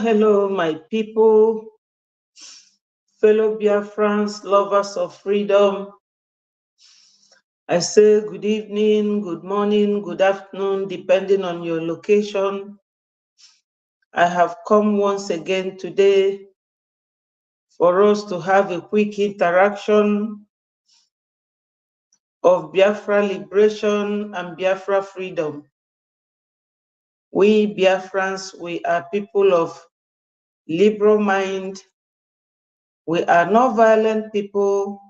Hello, my people, fellow Biafrans, lovers of freedom. I say good evening, good morning, good afternoon, depending on your location. I have come once again today for us to have a quick interaction of Biafra liberation and Biafra freedom. We Biafrans, we are people of liberal mind. We are not violent people.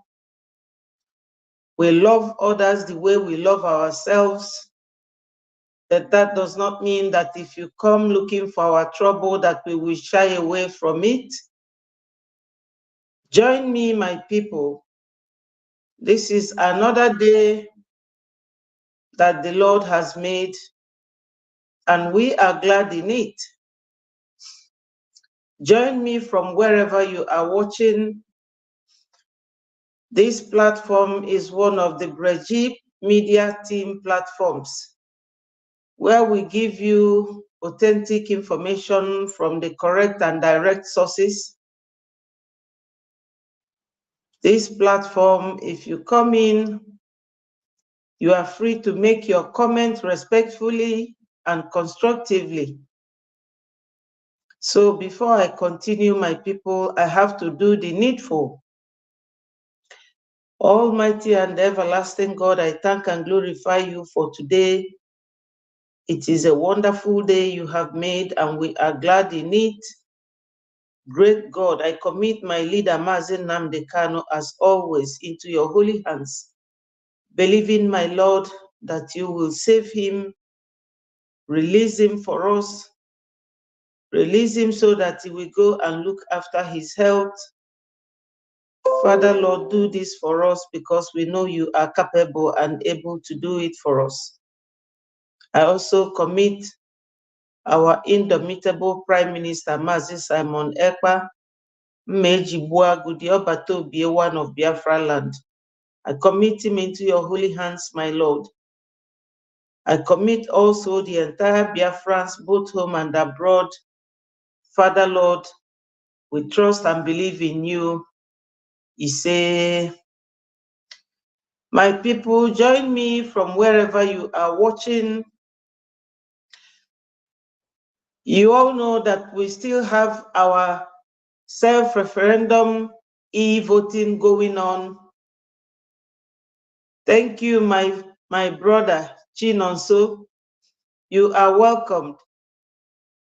We love others the way we love ourselves. That does not mean that if you come looking for our trouble, that we will shy away from it. Join me, my people. This is another day that the Lord has made, and we are glad in it. Join me from wherever you are watching. This platform is one of the Dgement media team platforms where we give you authentic information from the correct and direct sources. This platform, if you come in, you are free to make your comment respectfully and constructively. So before I continue, my people, I have to do the needful. Almighty and everlasting God, I thank and glorify you for today. It is a wonderful day you have made, and we are glad in it. Great God, I commit my leader, Mazi Nnamdi Kanu, as always, into your holy hands, believing, my Lord, that you will save him, release him for us, release him so that he will go and look after his health. Father, Lord, do this for us because we know you are capable and able to do it for us. I also commit our indomitable Prime Minister, Mazi Simon Ekpa, Mmejibua Gudiobatobi, one of Biafra land. I commit him into your holy hands, my Lord. I commit also the entire Biafrans, both home and abroad. Father, Lord, we trust and believe in you. He say, my people, join me from wherever you are watching. You all know that we still have our self-referendum e-voting going on. Thank you, my brother, Chinonso. You are welcomed.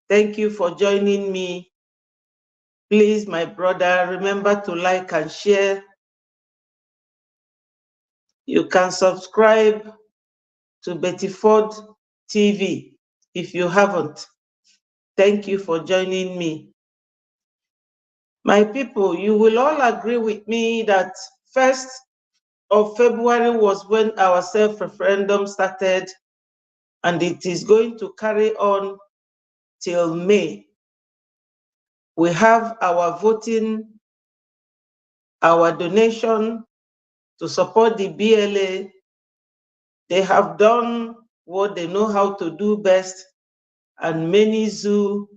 Thank you for joining me. Please, my brother, remember to like and share. You can subscribe to Betty Ford TV if you haven't. Thank you for joining me. My people, you will all agree with me that 1st of February was when our self-referendum started, and it is going to carry on till May. We have our voting, our donation to support the BLA. They have done what they know how to do best, and many zoo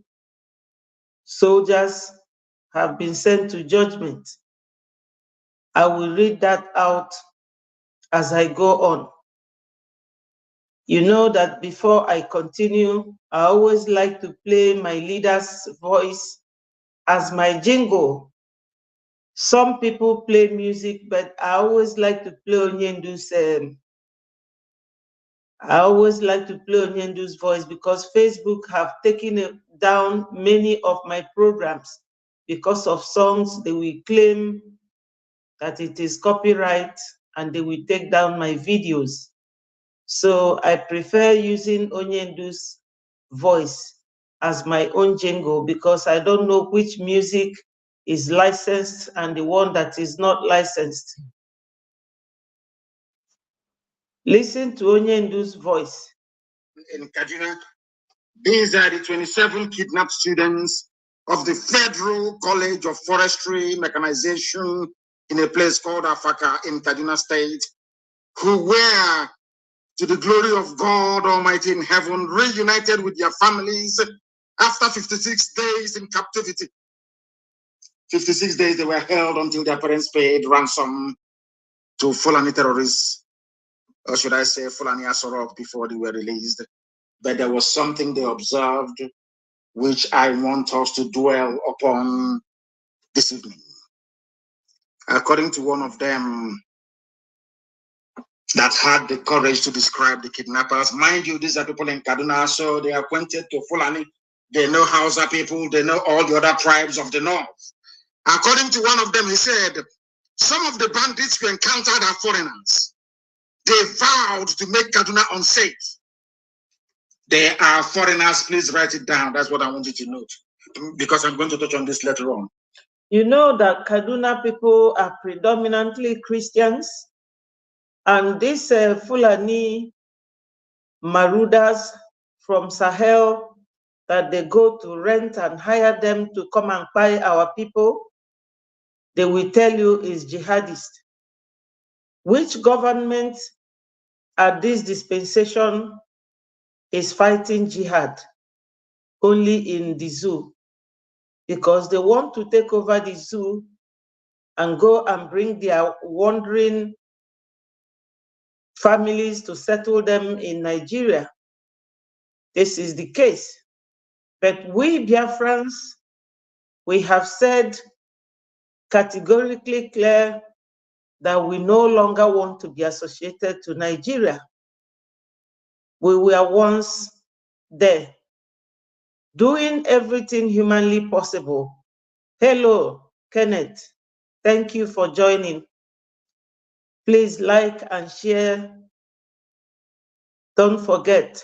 soldiers have been sent to judgment. I will read that out as I go on. You know that before I continue, I always like to play my leader's voice as my jingle. Some people play music, but I always like to play Onyendu's voice because Facebook have taken down many of my programs because of songs. They will claim that it is copyright and they will take down my videos. So I prefer using Onyendu's voice as my own jingle because I don't know which music is licensed and the one that is not licensed. Listen to Onyendu's voice. In Kaduna, these are the 27 kidnapped students of the Federal College of Forestry Mechanization in a place called Afaka in Kaduna State, who were, to the glory of God Almighty in heaven, reunited with their families After 56 days in captivity, 56 days they were held until their parents paid ransom to Fulani terrorists, or should I say Fulani Asorok, before they were released. But there was something they observed which I want us to dwell upon this evening. According to one of them that had the courage to describe the kidnappers, mind you, these are people in Kaduna, so they are acquainted to Fulani. They know Hausa people, they know all the other tribes of the north. According to one of them, he said, some of the bandits we encountered are foreigners. They vowed to make Kaduna unsafe. They are foreigners. Please write it down. That's what I want you to note, because I'm going to touch on this later on. You know that Kaduna people are predominantly Christians, and these Fulani marauders from Sahel that they go to rent and hire them to come and buy our people, they will tell you is jihadist. Which government at this dispensation is fighting jihad? Only in the zoo, because they want to take over the zoo and go and bring their wandering families to settle them in Nigeria. This is the case. But we Biafrans, we have said categorically clear that we no longer want to be associated to Nigeria. We were once there, doing everything humanly possible. Hello, Kenneth. Thank you for joining. Please like and share. Don't forget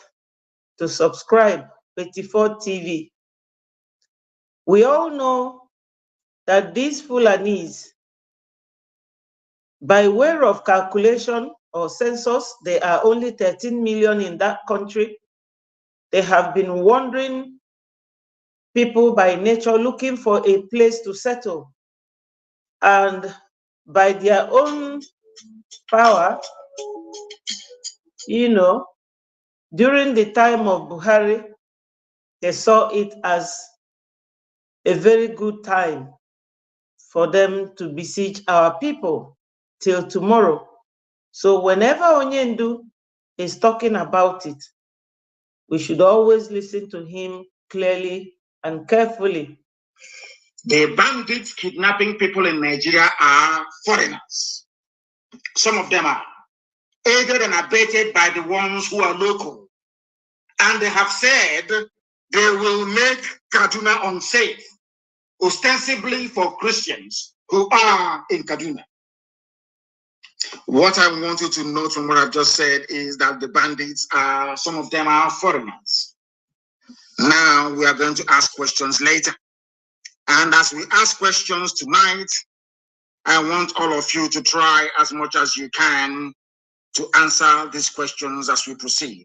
to subscribe, 84 TV. We all know that these Fulanis, by way of calculation or census, there are only 13 million in that country. They have been wandering people by nature, looking for a place to settle. And by their own power, you know, during the time of Buhari, they saw it as a very good time for them to besiege our people till tomorrow. So whenever Onyendu is talking about it, we should always listen to him clearly and carefully. The bandits kidnapping people in Nigeria are foreigners. Some of them are aided and abetted by the ones who are local. And they have said they will make Kaduna unsafe, ostensibly for Christians who are in Kaduna. What I want you to note from what I've just said is that the bandits are, some of them are foreigners. Now we are going to ask questions later. And as we ask questions tonight, I want all of you to try as much as you can to answer these questions as we proceed.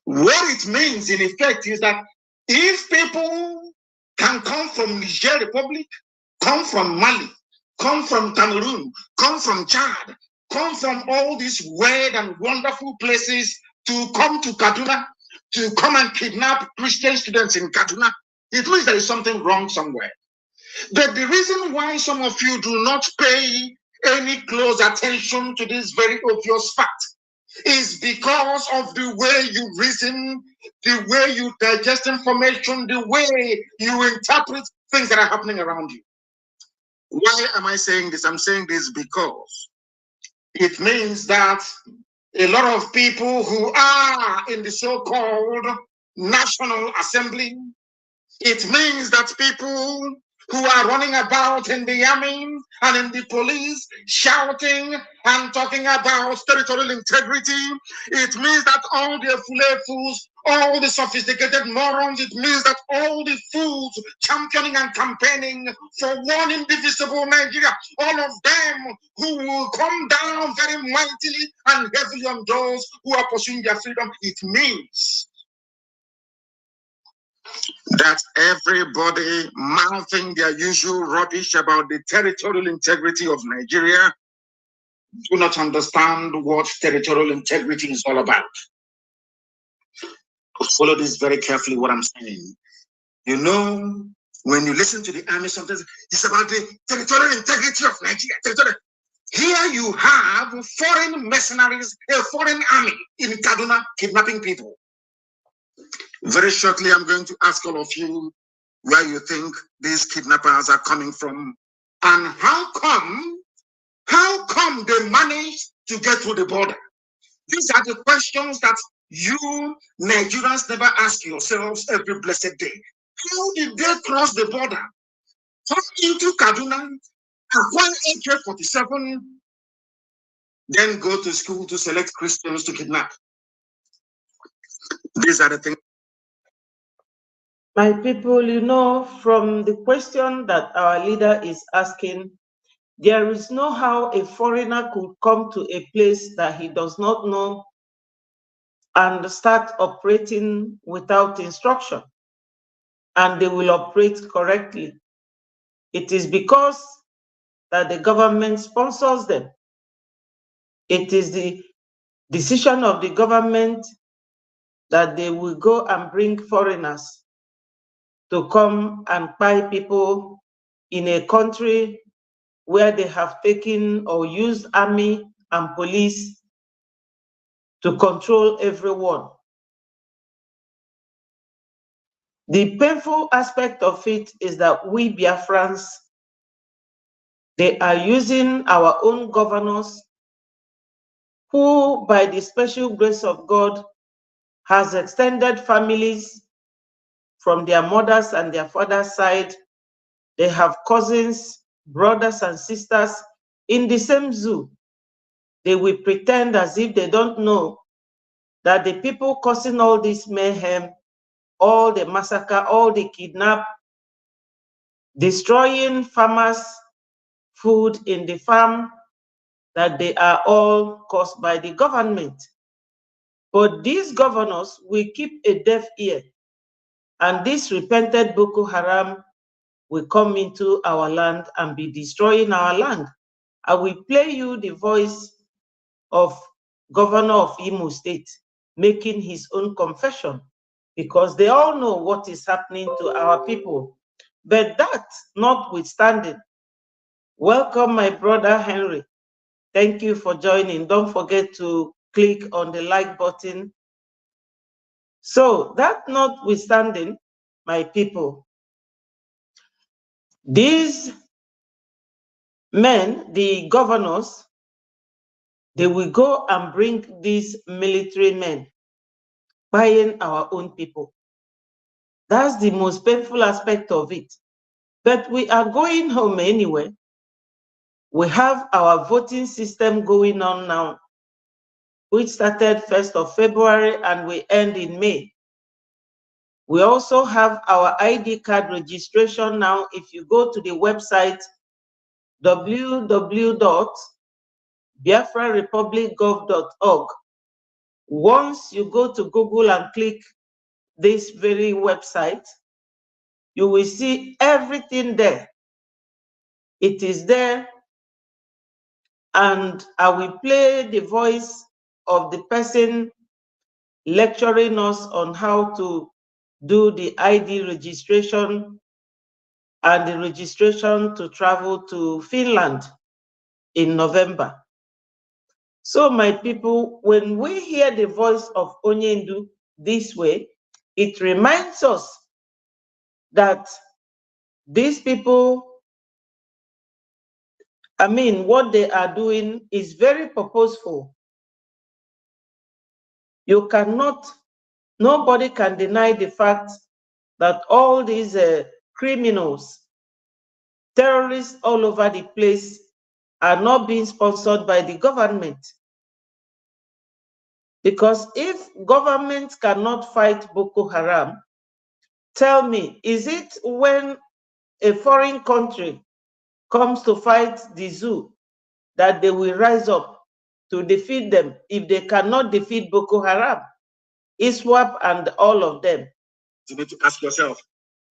What it means in effect is that if people can come from Niger Republic, come from Mali, come from Cameroon, come from Chad, come from all these weird and wonderful places to come to Kaduna, to come and kidnap Christian students in Kaduna, it means there is something wrong somewhere. But the reason why some of you do not pay any close attention to this very obvious fact is because of the way you reason, the way you digest information, the way you interpret things that are happening around you. Why am I saying this? I'm saying this because it means that a lot of people who are in the so-called National Assembly, it means that people who are running about in the army and in the police shouting and talking about territorial integrity, it means that all the fools, all the sophisticated morons, it means that all the fools championing and campaigning for one indivisible Nigeria, all of them who will come down very mightily and heavily on those who are pursuing their freedom, it means that everybody mouthing their usual rubbish about the territorial integrity of Nigeria do not understand what territorial integrity is all about. Follow this very carefully, what I'm saying. You know, when you listen to the army, sometimes it's about the territorial integrity of Nigeria. Here you have foreign mercenaries, a foreign army in Kaduna kidnapping people. Very shortly, I'm going to ask all of you where you think these kidnappers are coming from and how come they manage to get to the border. These are the questions that you Nigerians never ask yourselves every blessed day. How did they cross the border? Come into Kaduna, acquire AK-47, then go to school to select Christians to kidnap? These are the things. My people, you know, from the question that our leader is asking, there is no how a foreigner could come to a place that he does not know and start operating without instruction, and they will operate correctly. It is because that the government sponsors them. It is the decision of the government that they will go and bring foreigners to come and buy people in a country where they have taken or used army and police to control everyone. The painful aspect of it is that we Biafrans, they are using our own governors who, by the special grace of God, has extended families from their mothers and their father's side. They have cousins, brothers and sisters in the same zoo. They will pretend as if they don't know that the people causing all this mayhem, all the massacre, all the kidnap, destroying farmers' food in the farm, that they are all caused by the government. But these governors will keep a deaf ear, and this repented Boko Haram will come into our land and be destroying our land. I will play you the voice of Governor of Imo State making his own confession, because they all know what is happening to our people. But that notwithstanding, welcome my brother Henry. Thank you for joining. Don't forget to click on the like button. So that notwithstanding, my people, these men, the governors, they will go and bring these military men buying our own people. That's the most painful aspect of it. But we are going home anyway. We have our voting system going on now, which started 1st of February and we end in May. We also have our ID card registration now. If you go to the website www.biafrarepublicgov.org, once you go to Google and click this very website, you will see everything there. It is there, and I will play the voice of the person lecturing us on how to do the ID registration and the registration to travel to Finland in November. So my people, when we hear the voice of Onyendu this way, it reminds us that these people, I mean, what they are doing is very purposeful. You cannot, nobody can deny the fact that all these criminals, terrorists all over the place are not being sponsored by the government. Because if government cannot fight Boko Haram, tell me, is it when a foreign country comes to fight the zoo that they will rise up to defeat them if they cannot defeat Boko Haram, ISWAP and all of them? You need to ask yourself,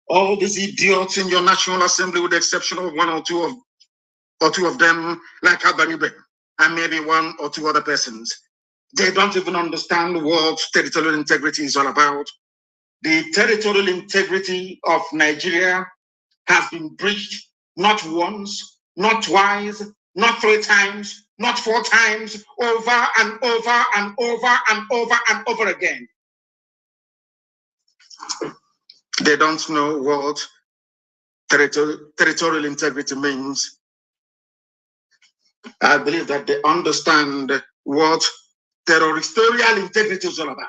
all these idiots in your National Assembly, with the exception of one or two of them, like Abanibe, and maybe one or two other persons, They don't even understand what territorial integrity is all about. The territorial integrity of Nigeria has been breached not once, not twice, not 3 times, not 4 times, over and over and over and over and over again. They don't know what territorial integrity means. I believe that they understand what territorial integrity is all about,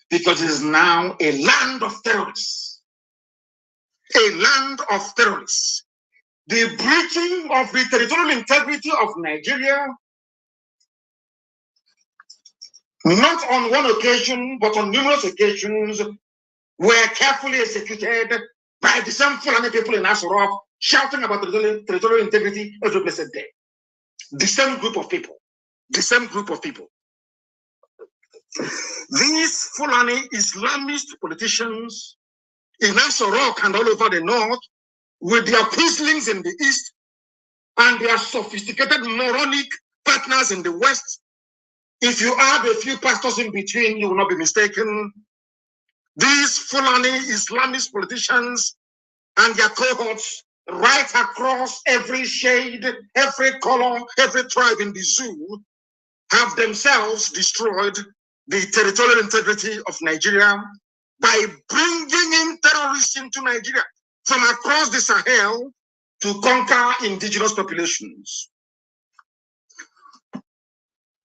because it is now a land of terrorists. A land of terrorists. The breaching of the territorial integrity of Nigeria, not on one occasion, but on numerous occasions, were carefully executed by the same Fulani people in Asorok, shouting about territorial integrity every blessed day. The same group of people. The same group of people. These Fulani Islamist politicians in Asorok and all over the north, with their peacelings in the east and their sophisticated moronic partners in the west, if you add a few pastors in between, you will not be mistaken. These Fulani Islamist politicians and their cohorts right across every shade, every color, every tribe in the zoo have themselves destroyed the territorial integrity of Nigeria by bringing in terrorists into Nigeria from across the Sahel to conquer indigenous populations.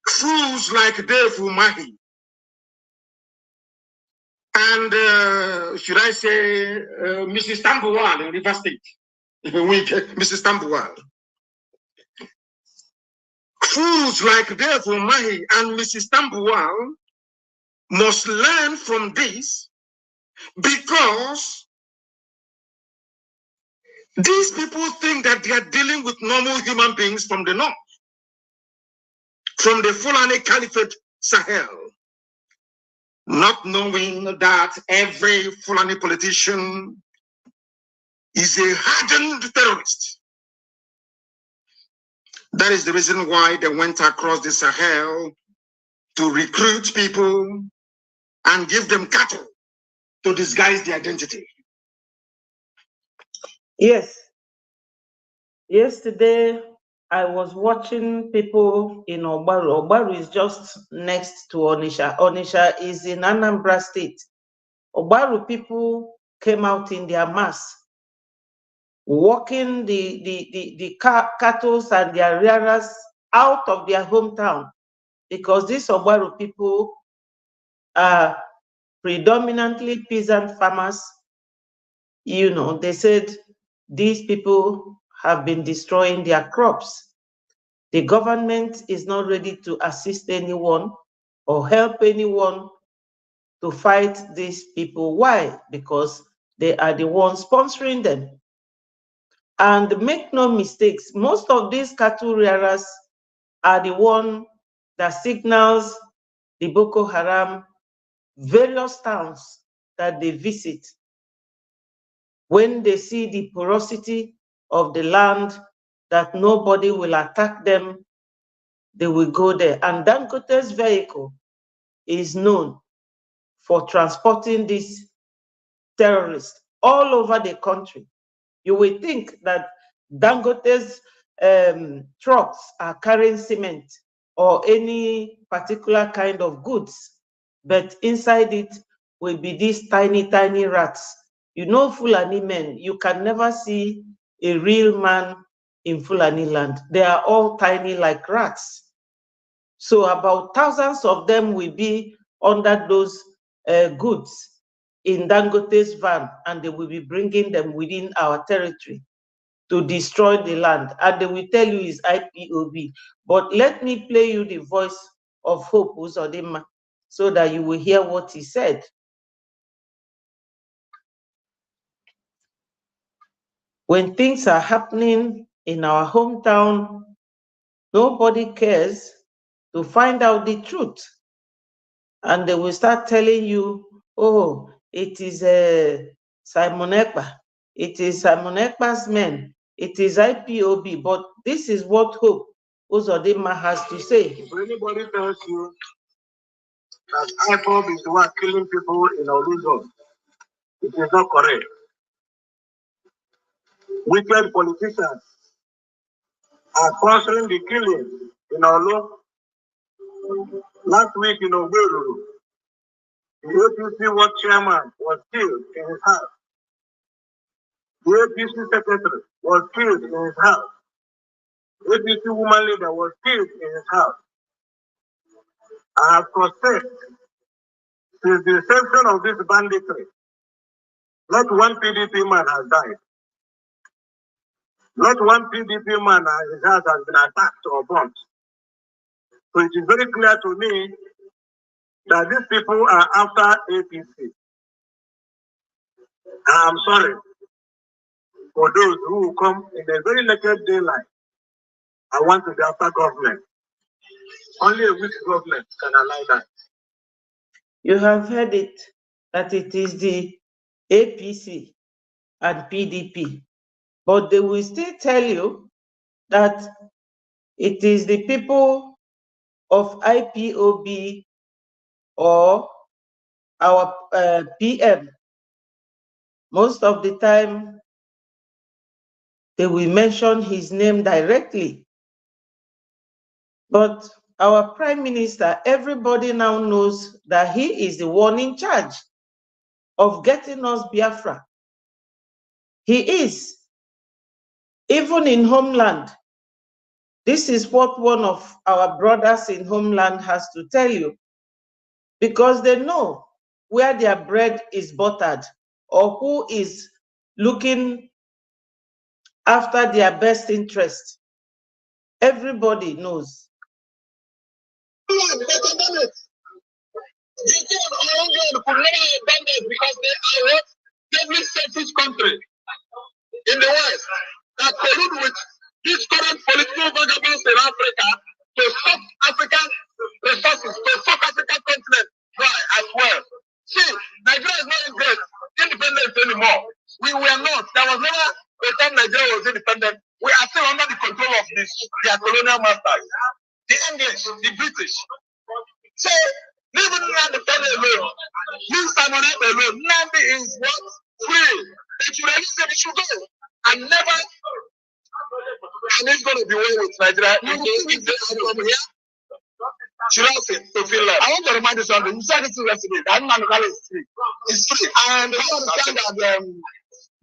Fools like Dave Umahi and should I say Mrs. Tambuwal in River State, Mrs. Tambuwal. Fools like Dave Umahi and Mrs. Tambuwal must learn from this, because these people think that they are dealing with normal human beings from the north, from the Fulani Caliphate Sahel, not knowing that every Fulani politician is a hardened terrorist. That is the reason why they went across the Sahel to recruit people and give them cattle to disguise the identity. Yes. Yesterday, I was watching people in Obaru. Obaru is just next to Onisha. Onisha is in Anambra State. Obaru people came out in their mass, walking the cattle and their rearers out of their hometown, because these Obaru people are predominantly peasant farmers. You know, they said these people have been destroying their crops. The government is not ready to assist anyone or help anyone to fight these people. Why? Because they are the ones sponsoring them. And make no mistakes, most of these cattle rearers are the one that signals the Boko Haram various towns that they visit. When they see the porosity of the land, that nobody will attack them, they will go there. And Dangote's vehicle is known for transporting these terrorists all over the country. You will think that Dangote's trucks are carrying cement or any particular kind of goods, but inside it will be these tiny, tiny rats. You know, Fulani men, you can never see a real man in Fulani land. They are all tiny like rats. So about thousands of them will be under those goods in Dangote's van, and they will be bringing them within our territory to destroy the land. And they will tell you it's IPOB. But let me play you the voice of Hope Uzodinma so that you will hear what he said. When things are happening in our hometown, nobody cares to find out the truth. And they will start telling you, oh, it is Simon Ekpa. It is Simon Ekpa's men. It is IPOB. But this is what Hope Uzodinma has to say. If anybody tells you that IPOB is the one killing people in Oluzo. It is not correct. Wicked politicians are sponsoring the killing in Olu. Last week in Owerri, the APC world chairman was killed in his house. The APC secretary was killed in his house. The APC woman leader was killed in his house. I have protested since the inception of this banditry. Not one PDP man has died. Not one PDP man his house has been attacked or bombed. So it is very clear to me that these people are after APC. I'm sorry for those who will come in a very naked daylight. I want to be after government. Only a weak government can allow that. You have heard it, that it is the APC and PDP, but they will still tell you that it is the people of IPOB or our PM. Most of the time, they will mention his name directly. But our Prime Minister, everybody now knows that he is the one in charge of getting us Biafra. He is. Even in homeland, this is what one of our brothers in homeland has to tell you, because they know where their bread is buttered or who is looking after their best interest. Everybody knows. Because they are what? Every selfish country in the West that collude with these current political vagabonds in Africa to suck African resources, to suck African continent dry as well. See, Nigeria is not independent anymore. We were not. There was never a time Nigeria was independent. We are still under the control of their colonial masters, the English, the British. So, leave Nnamdi alone. Leave Simon alone. Nnamdi is what? Free. They should release him. He should go. And never. And it's going to be well with Nigeria. If they are from here, should I say to Finland? I want to remind you something. You said this yesterday. That Nnamdi is free. It's free. And you understand that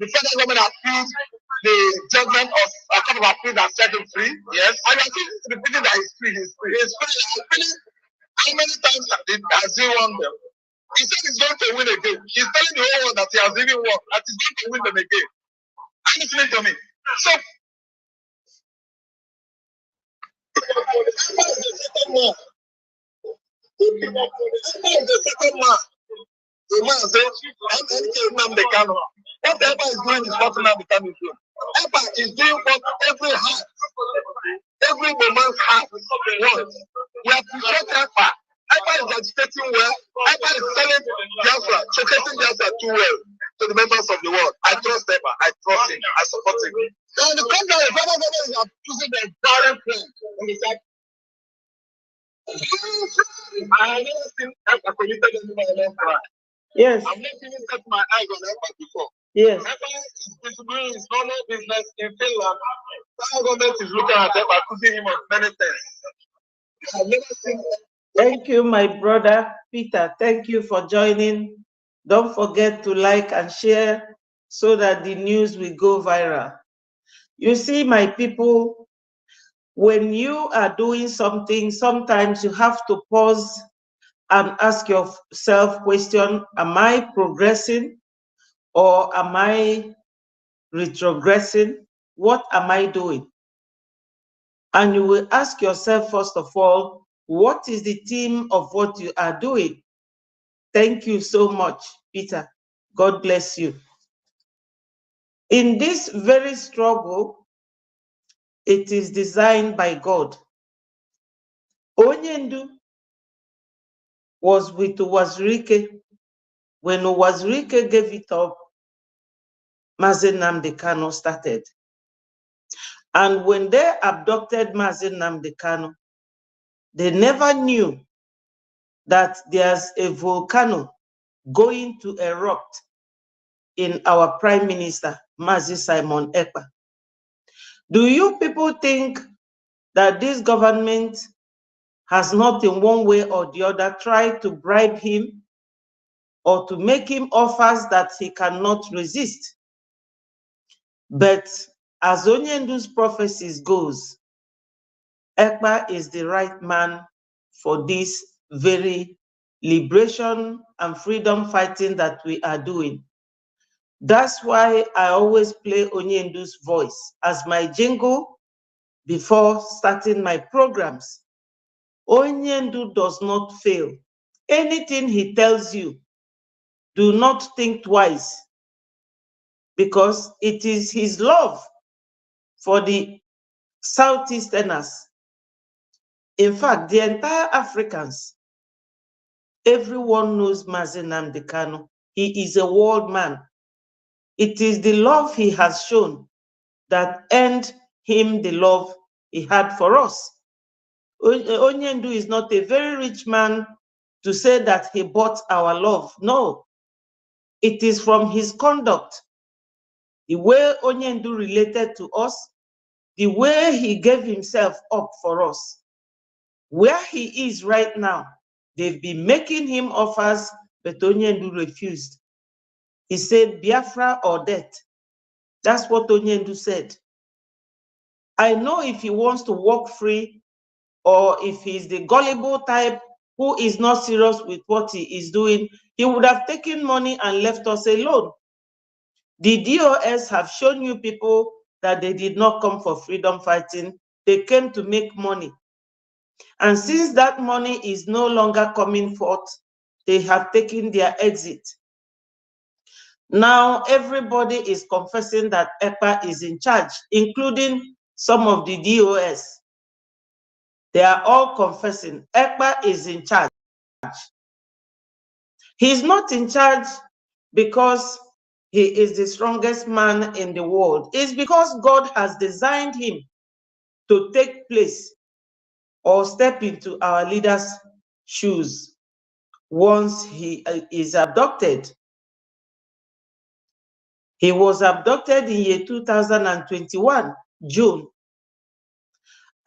the federal government appealed the judgment of a couple of appeals that set him free. Yes. And I think repeating that he's free. He's free. He's free. How many times has he won them? He said he's going to win again. He's telling the whole world that he has even won, that he's going to win them again. Are you listening to me? So, the second man. The man says, I'm telling Nnamdi Kanu. Whatever is doing is what Nnamdi Kanu is doing. Ever is doing what every heart, every woman's heart wants. We appreciate Ever. Ever is agitating well. Ever is telling Biafra, showcasing Biafra too well to the members of the world. I trust Ever. I trust him. I support him. So the contrary, the federal government is choosing the direct plan on the side. I have never seen Ever committed any violent crime. Yes. I've never even set my eyes on Ever before. Yes. Ever is doing his normal business in Finland. The government is looking at Ever, accusing him of many things. I've never seen. Thank you, my brother Peter. Thank you for joining. Don't forget to like and share so that the news will go viral. You see, my people, when you are doing something, sometimes you have to pause and ask yourself question, am I progressing or am I retrogressing? What am I doing? And you will ask yourself, first of all, what is the theme of what you are doing? Thank you so much, Peter. God bless you. In this very struggle, it is designed by God. Onyendu was with Uwazurike. When Uwazurike gave it up, Mazi Nnamdi Kanu started. And when they abducted Mazi Nnamdi Kanu, they never knew that there's a volcano going to erupt in our Prime Minister, Mazi Simon Ekpa. Do you people think that this government has not in one way or the other tried to bribe him or to make him offers that he cannot resist? But as Onyendu's prophecies goes, Ekpa is the right man for this very liberation and freedom fighting that we are doing. That's why I always play Onyendu's voice as my jingle before starting my programs. Onyendu does not fail. Anything he tells you, do not think twice, because it is his love for the Southeasterners. In fact, the entire Africans, everyone knows Mazi Nnamdi Kanu. He is a world man. It is the love he has shown that earned him the love he had for us. Onyendu is not a very rich man to say that he bought our love. No, it is from his conduct, the way Onyendu related to us, the way he gave himself up for us. Where he is right now, they've been making him offers, but Onyendu refused. He said, Biafra or death. That's what Onyendu said. I know if he wants to walk free, or if he's the gullible type who is not serious with what he is doing, he would have taken money and left us alone. The DOS have shown you people that they did not come for freedom fighting. They came to make money. And since that money is no longer coming forth, they have taken their exit. Now everybody is confessing that Ekpa is in charge, including some of the DOS. They are all confessing Ekpa is in charge. He's not in charge because he is the strongest man in the world. It's because God has designed him to take place or step into our leaders' shoes once he is abducted. He was abducted in year 2021, June.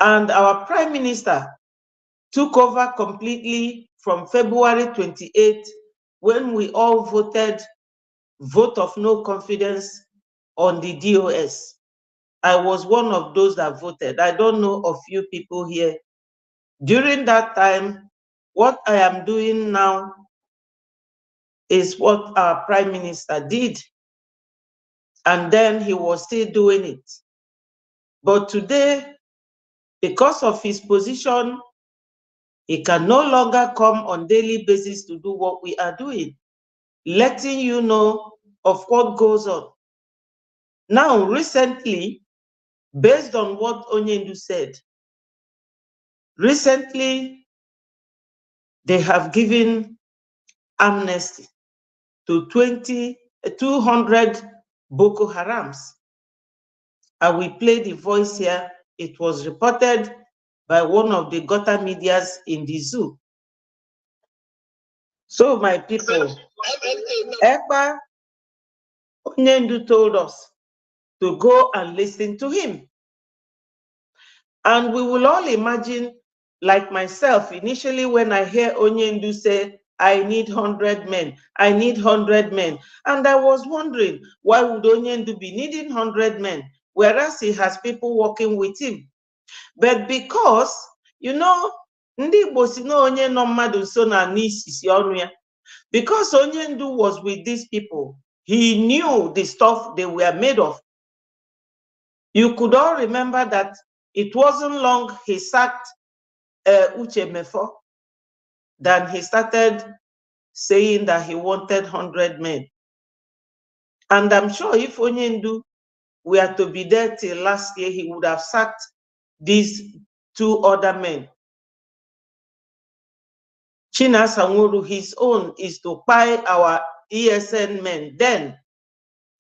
And our Prime Minister took over completely from February 28, when we all voted vote of no confidence on the DOS. I was one of those that voted. I don't know of you people here. During that time, what I am doing now is what our Prime Minister did. And then he was still doing it. But today, because of his position, he can no longer come on daily basis to do what we are doing, letting you know of what goes on. Now, recently, based on what Onyendu said, recently they have given amnesty to 200 Boko Harams. I will play the voice here. It was reported by one of the Gota medias in the zoo. So, my people, Ekpa Onyendu told us to go and listen to him. And we will all imagine, like myself, initially when I hear Onyendu say, I need 100 men, I need 100 men. And I was wondering, why would Onyendu be needing 100 men, whereas he has people working with him? But because, you know, ndị Igbo si na onye nọ mmadụ nso na n'isisi ọnụ ya, because Onyendu was with these people, he knew the stuff they were made of. You could all remember that it wasn't long he sacked Uche Mefo, then he started saying that he wanted 100 men. And I'm sure if Onyendu were to be there till last year, he would have sacked these 2 other men. China Sanguru, his own is to buy our ESN men then.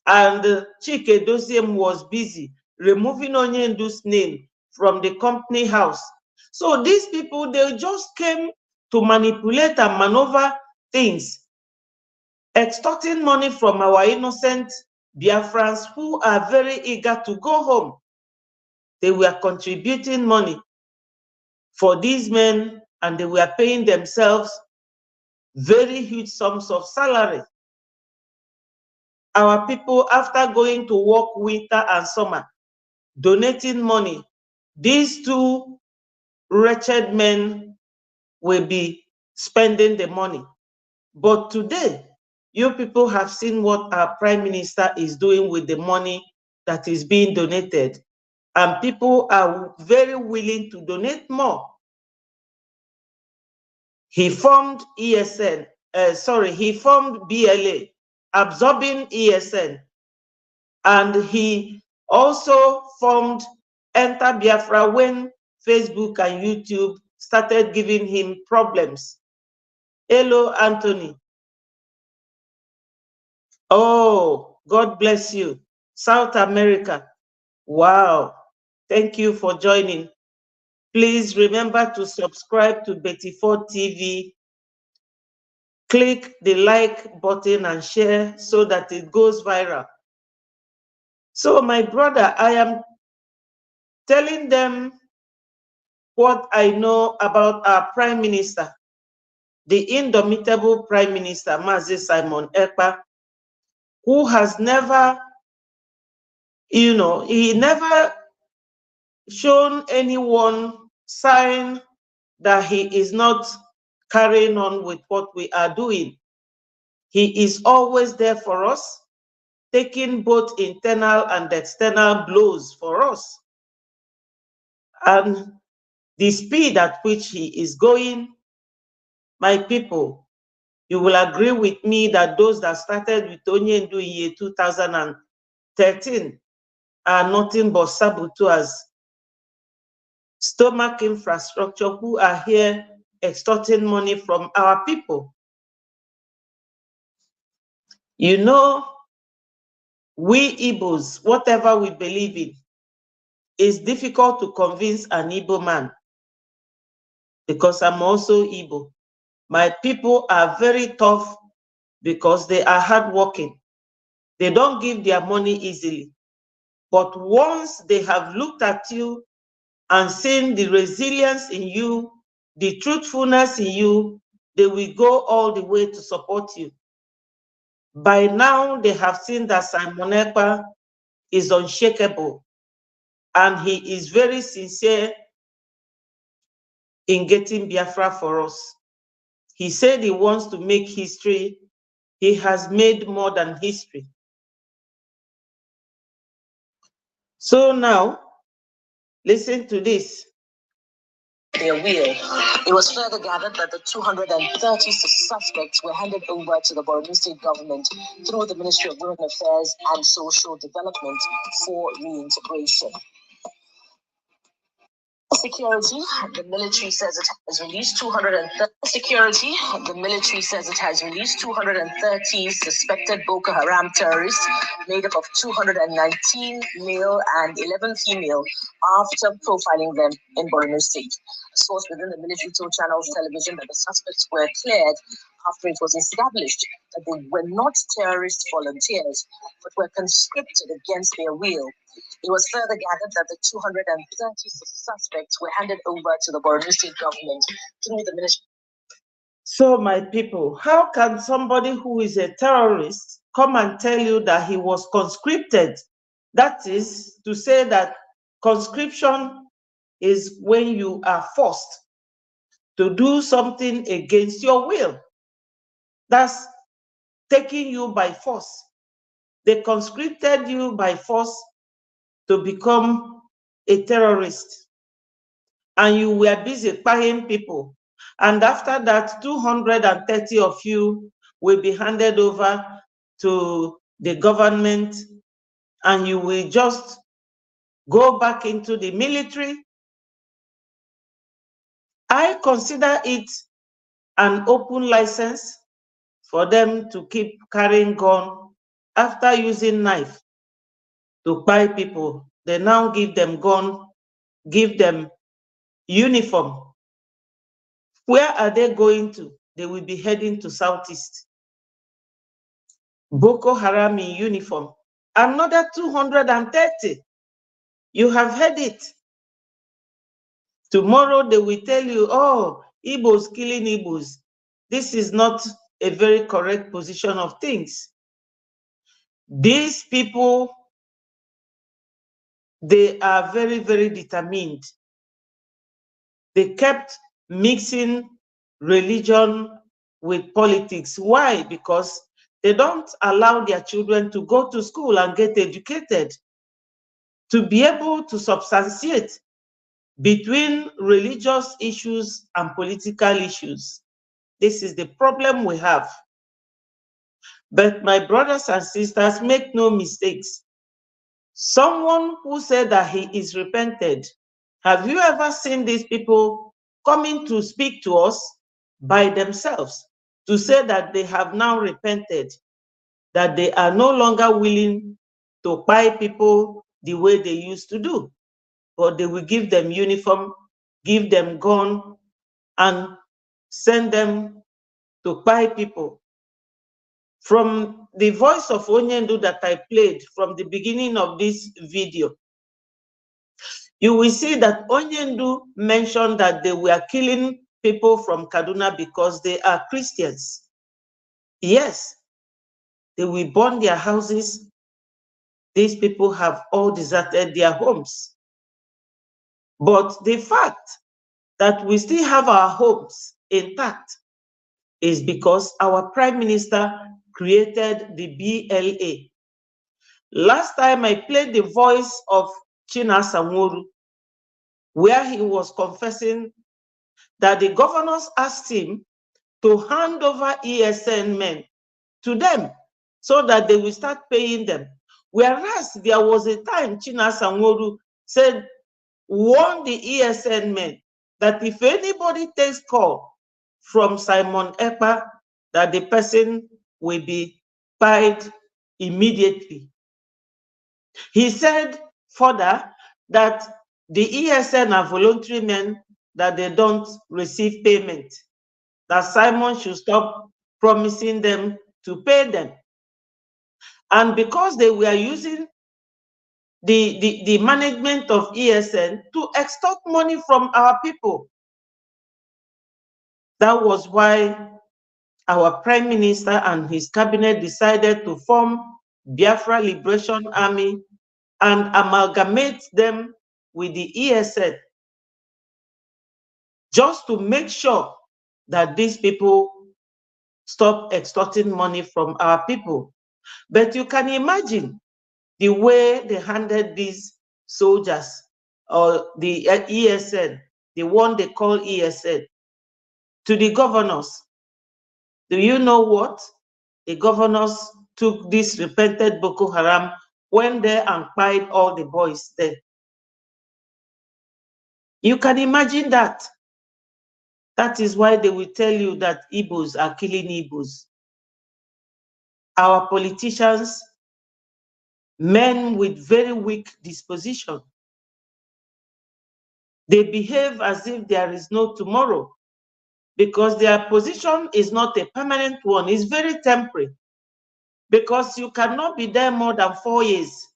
And Chike Dosiem was busy removing Onyendu's name from the company house. So these people, they just came to manipulate and maneuver things, extorting money from our innocent Biafrans who are very eager to go home. They were contributing money for these men, and they were paying themselves very huge sums of salary. Our people, after going to work winter and summer, donating money, these two wretched men will be spending the money. But today, you people have seen what our Prime Minister is doing with the money that is being donated, and people are very willing to donate more. He formed ESN, he formed BLA, absorbing ESN, and he also formed Enter Biafra when Facebook and YouTube started giving him problems. Hello, Anthony. Oh, God bless you. South America. Wow. Thank you for joining. Please remember to subscribe to Betty4 TV. Click the like button and share so that it goes viral. So, my brother, I am telling them what I know about our Prime Minister, the indomitable Prime Minister, Mazi Simon Ekpa, who has never, he never shown anyone sign that he is not carrying on with what we are doing. He is always there for us, taking both internal and external blows for us. And the speed at which he is going, my people, you will agree with me that those that started with Onyendu in year 2013 are nothing but saboteurs, stomach infrastructure, who are here extorting money from our people. You know, we Igbos, whatever we believe in, is difficult to convince an Igbo man, because I'm also Igbo. My people are very tough because they are hardworking. They don't give their money easily. But once they have looked at you and seen the resilience in you, the truthfulness in you, they will go all the way to support you. By now, they have seen that Simon Ekpa is unshakable, and he is very sincere in getting Biafra for us. He said he wants to make history. He has made more than history. So now, listen to this. Their wheel. It was further gathered that the 230 suspects were handed over to the Borno State government through the Ministry of Women Affairs and Social Development for reintegration. Security, the military says it has released 230 suspected Boko Haram terrorists, made up of 219 male and 11 female, after profiling them in Borno State. A source within the military told Channels Television that the suspects were cleared after it was established that they were not terrorist volunteers, but were conscripted against their will. It was further gathered that the 230 suspects were handed over to the Borno State government through the ministry. So, my people, how can somebody who is a terrorist come and tell you that he was conscripted? That is to say that conscription is when you are forced to do something against your will. That's taking you by force. They conscripted you by force to become a terrorist, and you were busy buying people. And after that, 230 of you will be handed over to the government, and you will just go back into the military. I consider it an open license for them to keep carrying gun. After using knife to buy people, they now give them gun, give them uniform. Where are they going to? They will be heading to Southeast. Boko Haram in uniform. Another 230. You have heard it. Tomorrow they will tell you, oh, Igbos killing Igbos. This is not a very correct position of things. These people, they are very, very determined. They kept mixing religion with politics. Why? Because they don't allow their children to go to school and get educated, to be able to substantiate between religious issues and political issues. This is the problem we have. But my brothers and sisters, make no mistakes. Someone who said that he is repented, have you ever seen these people coming to speak to us by themselves to say that they have now repented, that they are no longer willing to buy people the way they used to do, but they will give them uniform, give them gun, and send them to buy people? From the voice of Onyendu that I played from the beginning of this video, you will see that Onyendu mentioned that they were killing people from Kaduna because they are Christians. Yes, they will burn their houses. These people have all deserted their homes. But the fact that we still have our homes intact is because our Prime Minister created the BLA. Last time I played the voice of Chinasa Nworu, where he was confessing that the governors asked him to hand over ESN men to them so that they will start paying them. Whereas there was a time Chinasa Nworu said, warn the ESN men that if anybody takes call from Simon Ekpa, that the person will be paid immediately. He said further that the ESN are voluntary men, that they don't receive payment, that Simon should stop promising them to pay them. And because they were using the management of ESN to extort money from our people, that was why our Prime Minister and his cabinet decided to form Biafra Liberation Army and amalgamate them with the ESN, just to make sure that these people stop extorting money from our people. But you can imagine the way they handed these soldiers, or the ESN, the one they call ESN, to the governors. Do you know what? The governors took this repented Boko Haram, went there and pied all the boys there. You can imagine that. That is why they will tell you that Igbos are killing Igbos. Our politicians, men with very weak disposition, they behave as if there is no tomorrow, because their position is not a permanent one, it's very temporary. Because you cannot be there more than 4 years.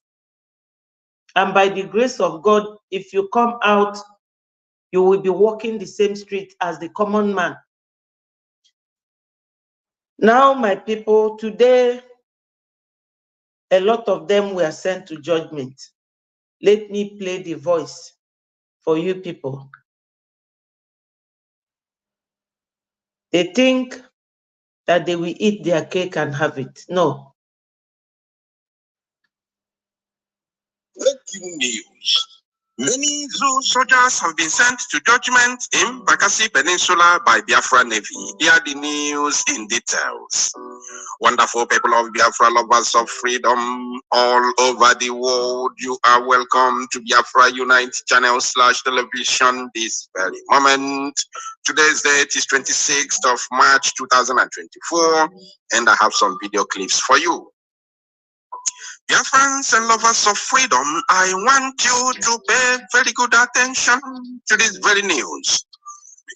And by the grace of God, if you come out, you will be walking the same street as the common man. Now, my people, today, a lot of them were sent to judgment. Let me play the voice for you people. They think that they will eat their cake and have it. No. Breaking news. Many Zulu soldiers have been sent to judgment in Bakasi Peninsula by Biafra Navy. Here are the news in details. Wonderful people of Biafra, lovers of freedom all over the world, you are welcome to Biafra Unite channel / television this very moment. Today's date is 26th of March 2024, and I have some video clips for you. Dear friends and lovers of freedom, I want you to pay very good attention to this very news,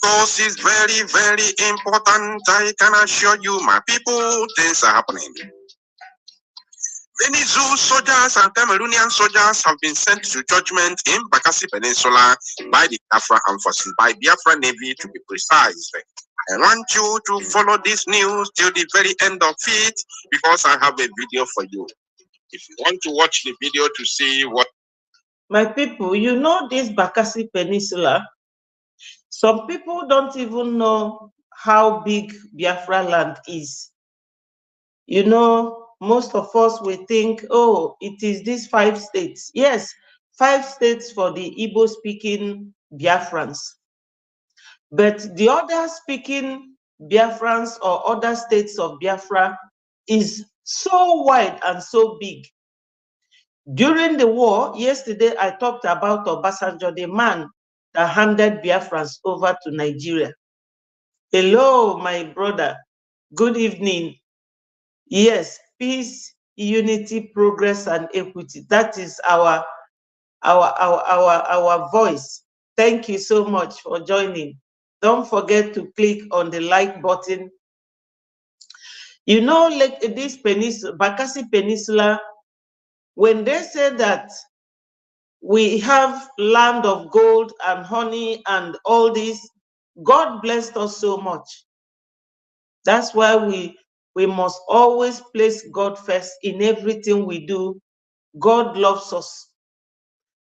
because it's very, very important. I can assure you, my people, things are happening. Many Zoo soldiers and Cameroonian soldiers have been sent to judgment in Bakasi Peninsula by the Biafra forces, by Biafra Navy to be precise. I want you to follow this news till the very end of it because I have a video for you. If you want to watch the video to see what... My people, you know this Bakasi Peninsula. Some people don't even know how big Biafra land is. You know, most of us will think, oh, it is these 5 states. Yes, 5 states for the Igbo-speaking Biafrans. But the other speaking Biafrans or other states of Biafra is so wide and so big. During the war, yesterday I talked about Obasanjo, the man that handed Biafrans over to Nigeria. Hello, my brother. Good evening. Yes, peace, unity, progress, and equity. That is our voice. Thank you so much for joining. Don't forget to click on the like button. You know, like this peninsula, Bakasi Peninsula, when they say that we have land of gold and honey and all this, God blessed us so much. That's why we must always place God first in everything we do. God loves us.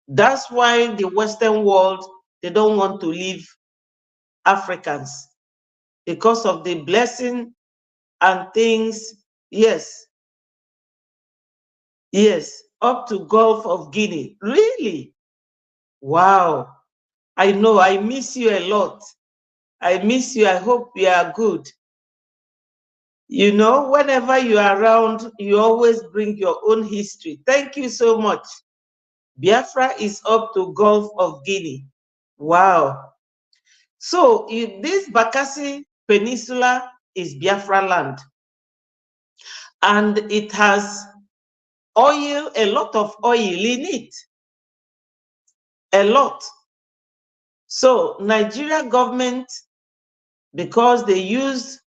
That's why the Western world, they don't want to leave Africans because of the blessing and things. Yes. Yes. Up to Gulf of Guinea. Really? Wow. I know. I miss you a lot. I miss you. I hope you are good. You know, whenever you are around, you always bring your own history. Thank you so much. Biafra is up to Gulf of Guinea. Wow. So this Bakasi Peninsula is Biafra land. And it has oil, a lot of oil in it. A lot. So Nigeria government, because they used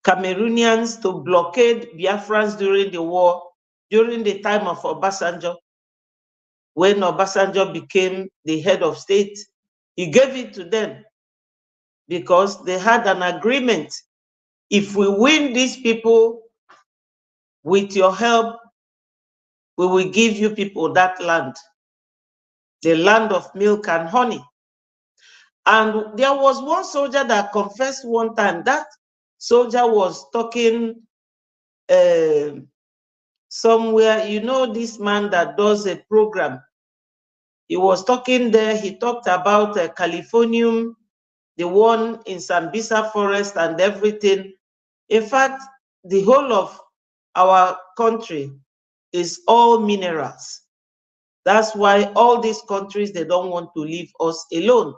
Cameroonians to blockade Biafrans during the war, during the time of Obasanjo, when Obasanjo became the head of state, he gave it to them because they had an agreement. If we win these people with your help, we will give you people that land, the land of milk and honey. And there was one soldier that confessed one time. That soldier was talking somewhere, you know, this man that does a program. He was talking there, he talked about Californium, the one in Sambisa forest and everything. In fact, the whole of our country is all minerals. That's why all these countries, they don't want to leave us alone.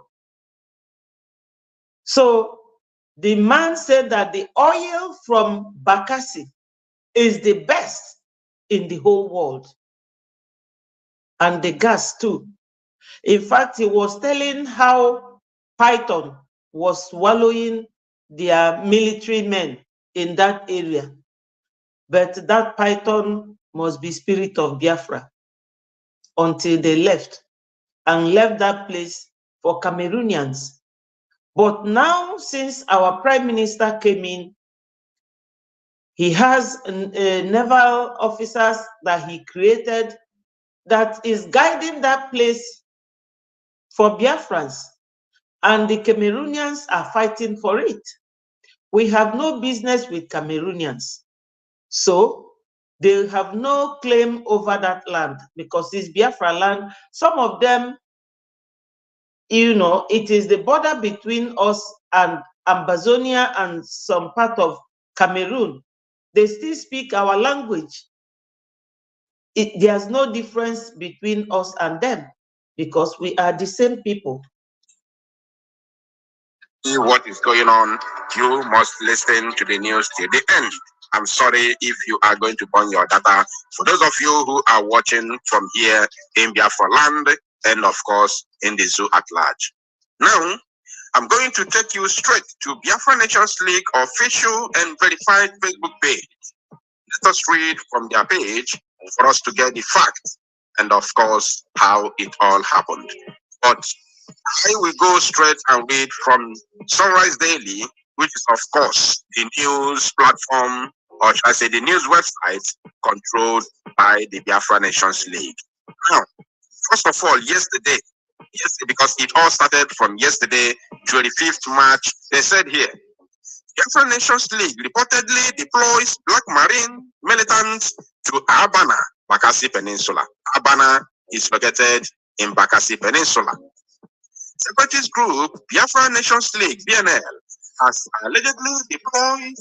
So the man said that the oil from Bakassi is the best in the whole world. And the gas too. In fact, he was telling how Python was swallowing their military men in that area. But that Python must be spirit of Biafra until they left and left that place for Cameroonians. But now, since our prime minister came in, he has naval officers that he created that is guiding that place for Biafrans. And the Cameroonians are fighting for it. We have no business with Cameroonians. So they have no claim over that land because it's Biafra land. Some of them, you know, it is the border between us and Ambazonia and some part of Cameroon. They still speak our language. There's no difference between us and them because we are the same people. What is going on, you must listen to the news till the end. I'm sorry if you are going to burn your data. For those of you who are watching from here in Biafra land and of course in the zoo at large. Now, I'm going to take you straight to Biafra Nations League official and verified Facebook page. Let us read from their page for us to get the facts and, of course, how it all happened. But I will go straight and read from Sunrise Daily, which is, of course, the news platform, or should I say the news website controlled by the Biafra Nations League. Now, first of all, yesterday, because it all started from yesterday, 25th March, they said here, Biafra Nations League reportedly deploys Black Marine militants to Abana, Bakasi Peninsula. Abana is located in Bakasi Peninsula. Separatist group Biafra Nations League (BNL) has allegedly deployed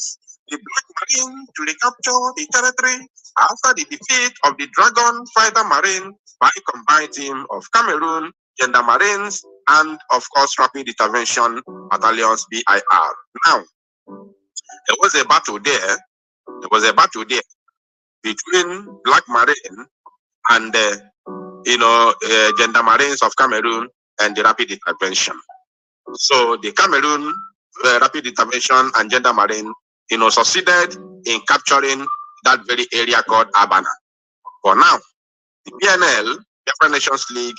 the Black Marine to recapture the territory after the defeat of the Dragon Fighter Marine by combined team of Cameroon, Gendarmeries, and of course Rapid Intervention Battalions (BIR). Now, there was a battle there. There was a battle there between Black Marine and Gendarmeries of Cameroon and the Rapid Intervention. So the Cameroon Rapid Intervention and Gendarmerie, succeeded in capturing that very area called Abana. For now, the BNL, Biafra Nations League,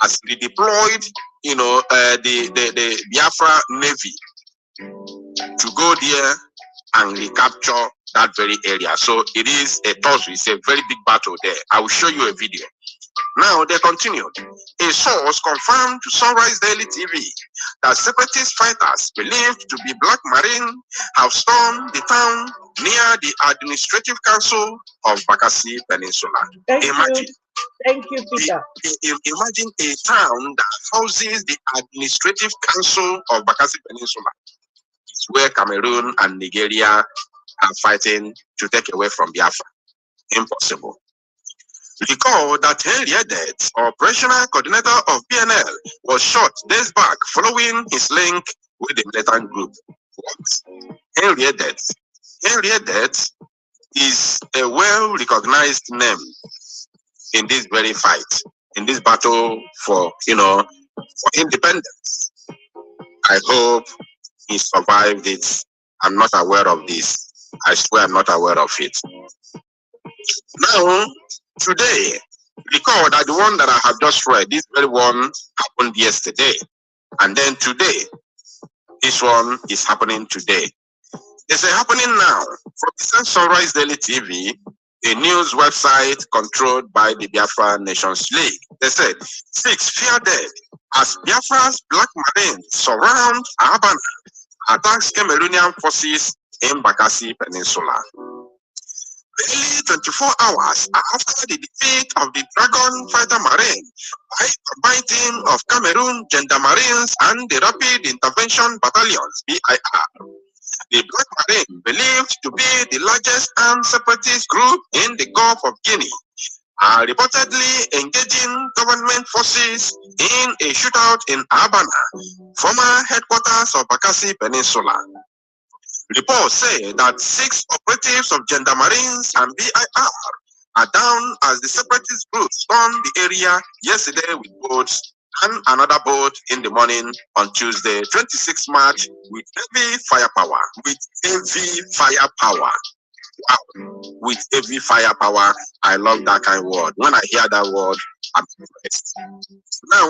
has redeployed, the Biafra Navy to go there and recapture that very area. So it is a tussle. It's a very big battle there. I will show you a video. Now they continued. A source confirmed to Sunrise Daily TV that separatist fighters believed to be Black Marine have stormed the town near the administrative council of Bakasi Penisula. Thank you, Peter. Imagine a town that houses the administrative council of Bakasi Peninsula. It's where Cameroon and Nigeria are fighting to take away from Biafra. Impossible. Recall that Henry Edet, operational coordinator of PNL, was shot days back following his link with the militant group. What? Henry Edet. Henry Edet is a well-recognized name in this very fight, in this battle for independence. I hope he survived it. I'm not aware of this. I swear I'm not aware of it. Now, today, recall that the one that I have just read, this very one happened yesterday. And then today, this one is happening today. It's happening now. From the Sunrise Daily TV, a news website controlled by the Biafra Nations League. They said, 6 fear dead as Biafra's Black Marines surround Abana, attacks Cameroonian forces in Bakasi Peninsula. Barely 24 hours after the defeat of the Dragon Fighter Marine by a combined team of Cameroon, Gendarmeries, and the Rapid Intervention Battalions, BIR, the Black Marine, believed to be the largest armed separatist group in the Gulf of Guinea, are reportedly engaging government forces in a shootout in Abana, former headquarters of Bakasi Peninsula. Reports say that 6 operatives of Gendarmeries and BIR are down as the separatist group stormed the area yesterday with boats and another boat in the morning on Tuesday, 26 March, with heavy firepower. With heavy firepower. Wow. With heavy firepower. I love that kind of word. When I hear that word, I'm impressed. Now,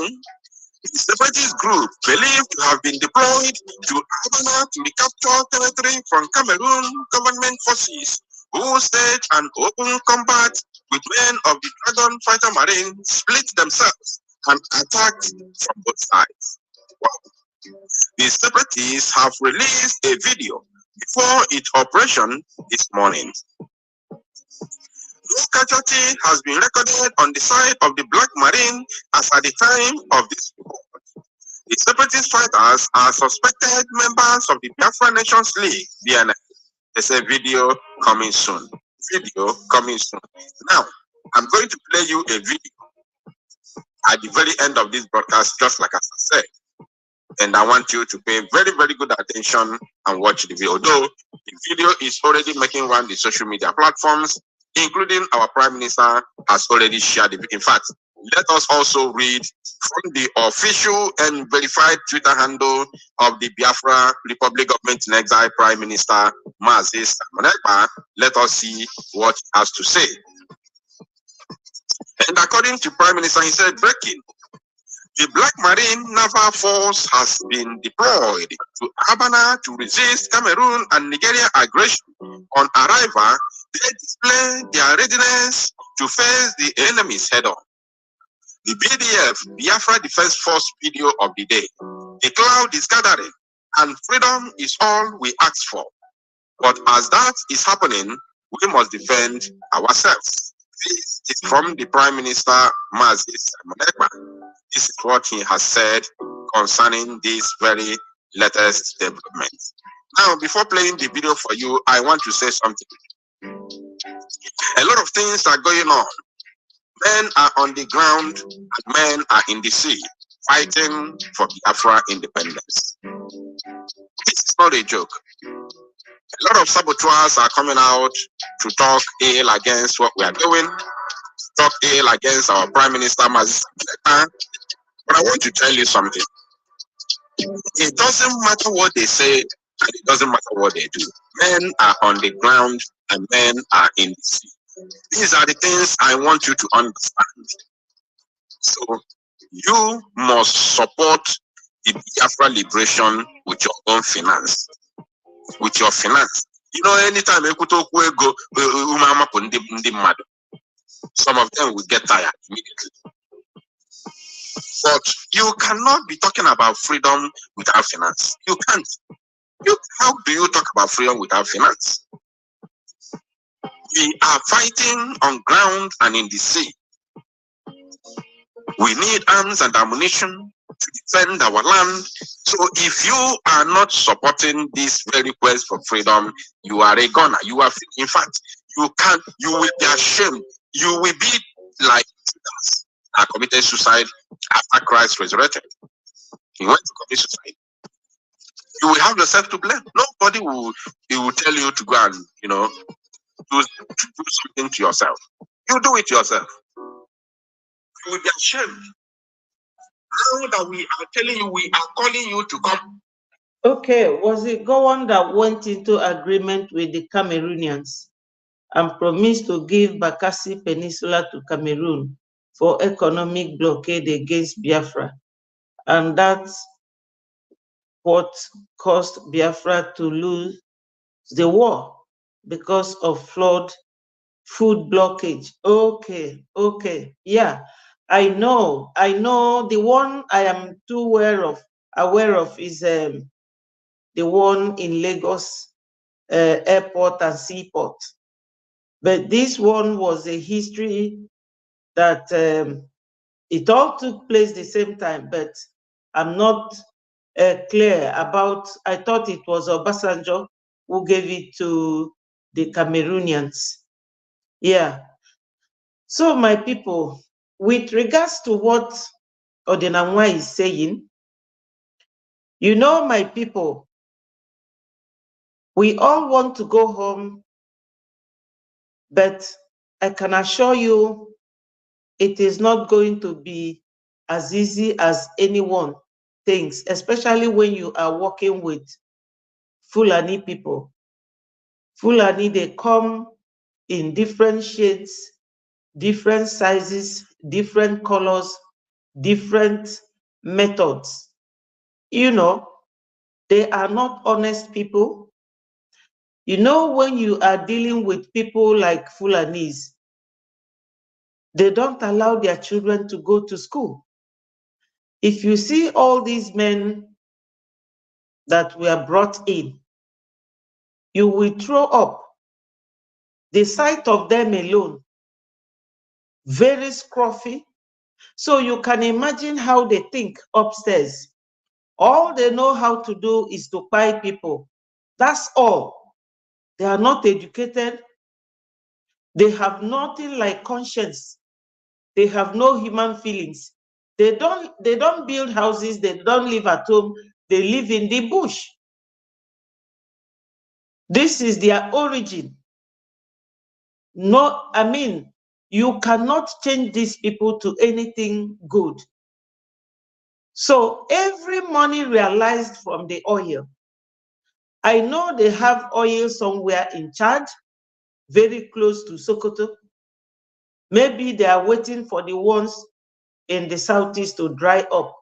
the separatist group believed to have been deployed to Abana to recapture territory from Cameroon government forces who staged an open combat with men of the Dragon Fighter Marine, split themselves and attacked from both sides. Wow. The separatists have released a video before its operation this morning. No casualty has been recorded on the side of the Black Marine as at the time of this report. The separatist fighters are suspected members of the Biafra Nations League, BNL. There's a video coming soon. Video coming soon. Now, I'm going to play you a video at the very end of this broadcast, just like as I said. And I want you to pay very, very good attention and watch the video. Although the video is already making round the social media platforms, including our Prime Minister has already shared it. In fact, Let us also read from the official and verified Twitter handle of the Biafra Republic Government in Exile Prime Minister Mazi Simon Ekpa. Let us see what he has to say. And according to Prime Minister, he said, breaking. The Black Marine Naval Force has been deployed to Habana to resist Cameroon and Nigeria aggression. On arrival, they display their readiness to face the enemies head-on. The BDF, Biafra Defense Force video of the day. The cloud is gathering, and freedom is all we ask for. But as that is happening, we must defend ourselves. This is from the Prime Minister, Mazi Simon Ekpa. This is what he has said concerning this very latest development. Now, before playing the video for you, I want to say something. A lot of things are going on. Men are on the ground and men are in the sea, fighting for Biafra independence. This is not a joke. A lot of saboteurs are coming out to talk ill against what we are doing, talk ill against our Prime Minister, Mazi Simon. But I want to tell you something. It doesn't matter what they say, and it doesn't matter what they do. Men are on the ground and men are in the sea. These are the things I want you to understand. So you must support the Biafra liberation with your own finance. With your finance. You know, anytime some of them will get tired immediately. But you cannot be talking about freedom without finance. You can't. How do you talk about freedom without finance? We are fighting on ground and in the sea. We need arms and ammunition to defend our land. So if you are not supporting this very quest for freedom, you are a gunner. You are, in fact, you will be ashamed. You will be like Judas that committed suicide after Christ resurrected. He went to commit suicide. You will have yourself to blame. Nobody will tell you to go and, do something to yourself. You do it yourself. You will be ashamed. Now that we are telling you, we are calling you to come. Okay, was it Gowon that went into agreement with the Cameroonians and promised to give Bakasi Penisula to Cameroon for economic blockade against Biafra? And that's what caused Biafra to lose the war because of food blockage. Okay, yeah. I know. The one I am too aware of is the one in Lagos airport and seaport. But this one was a history that it all took place the same time, but I'm not clear about, I thought it was Obasanjo who gave it to the Cameroonians. Yeah. So my people, with regards to what Odinamwa is saying, my people, we all want to go home, but I can assure you it is not going to be as easy as anyone thinks, especially when you are working with Fulani people. Fulani, they come in different shades, different sizes, different colors, different methods. They are not honest people. When you are dealing with people like Fulanis, they don't allow their children to go to school. If you see all these men that were brought in, you will throw up. The sight of them alone, very scruffy. So you can imagine how they think upstairs. All they know how to do is to buy people. That's all. They are not educated. They have nothing like conscience. They have no human feelings. They don't build houses. They don't live at home. They live in the bush. This is their origin. You cannot change these people to anything good. So every money realized from the oil, I know they have oil somewhere in Chad, very close to Sokoto. Maybe they are waiting for the ones in the southeast to dry up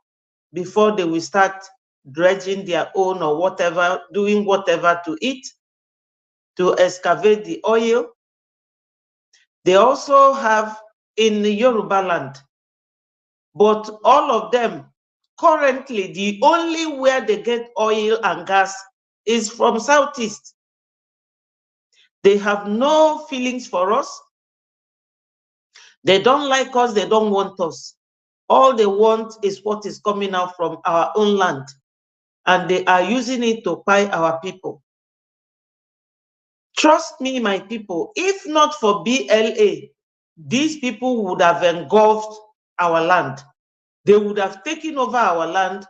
before they will start dredging their own or whatever, doing whatever to it, to excavate the oil. They also have in the Yoruba land, but all of them, currently, the only where they get oil and gas is from Southeast. They have no feelings for us. They don't like us, they don't want us. All they want is what is coming out from our own land, and they are using it to buy our people. Trust me, my people, if not for BLA, these people would have engulfed our land. They would have taken over our land.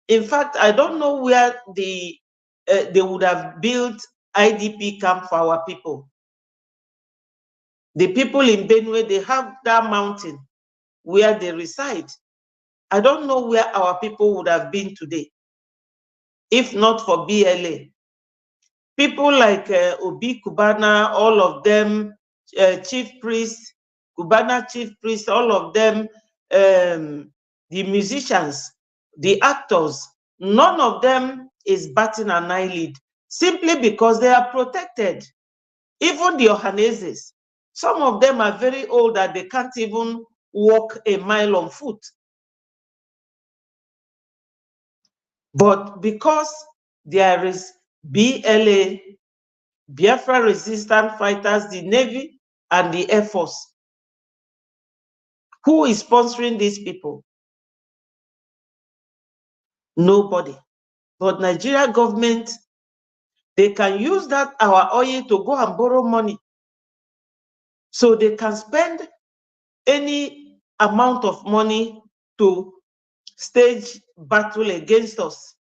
In fact, I don't know where they would have built IDP camp for our people. The people in Benue, they have that mountain where they reside. I don't know where our people would have been today, if not for BLA. People like Obi Kubana, all of them, chief priest, Kubana chief priest, all of them, the musicians, the actors, none of them is batting an eyelid simply because they are protected. Even the Ohaneses, some of them are very old that they can't even walk a mile on foot. But because there is BLA, Biafra resistant fighters, the Navy and the Air Force, who is sponsoring these people? Nobody. But Nigeria government, they can use that our oil to go and borrow money. So they can spend any amount of money to stage battle against us.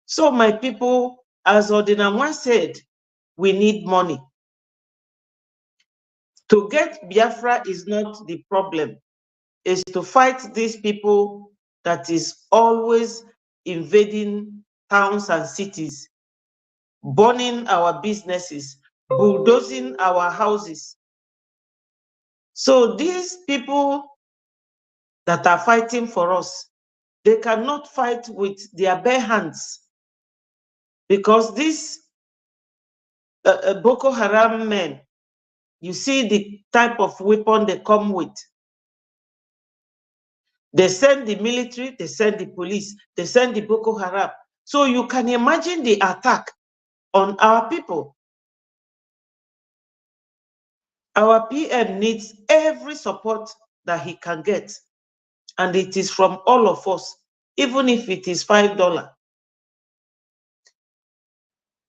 So my people, as Ordinamwa said, we need money. To get Biafra is not the problem. It's to fight these people that is always invading towns and cities, burning our businesses, bulldozing our houses. So these people that are fighting for us, they cannot fight with their bare hands, because these Boko Haram men, you see the type of weapon they come with. They send the military, they send the police, they send the Boko Haram. So you can imagine the attack on our people. Our PM needs every support that he can get. And it is from all of us, even if it is $5.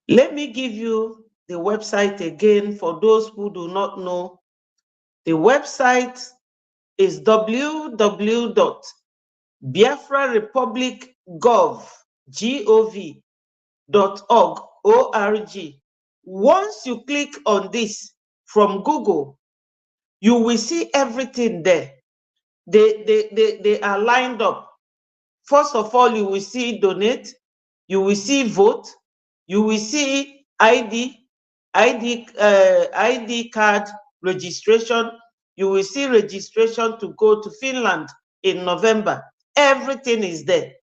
Let me give you the website again for those who do not know. The website is www.biafrarepublic.gov.org. Once you click on this from Google, you will see everything there. They are lined up. First of all, you will see donate, you will see vote, you will see ID card registration, you will see registration to go to Finland in November. Everything is there.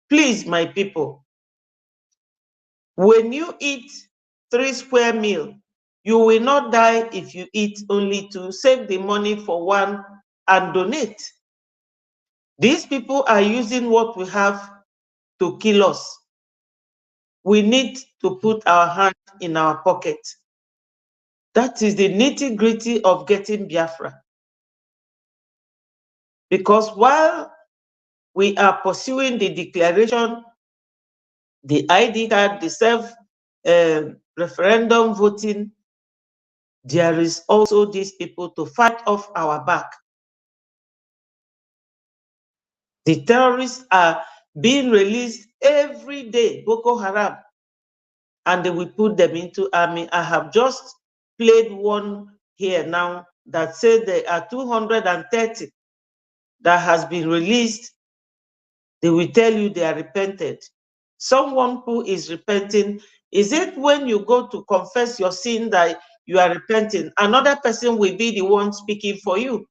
Please, my people, when you eat 3 square meal, you will not die if you eat only 2. Save the money for 1 and donate. These people are using what we have to kill us. We need to put our hand in our pocket. That is the nitty-gritty of getting Biafra. Because while we are pursuing the declaration, the ID card, the self-referendum voting, there is also these people to fight off our back. The terrorists are being released every day, Boko Haram, and they will put them into army. I have just played one here now that said there are 230 that has been released. They will tell you they are repented. Someone who is repenting, is it when you go to confess your sin that you are repenting? Another person will be the one speaking for you.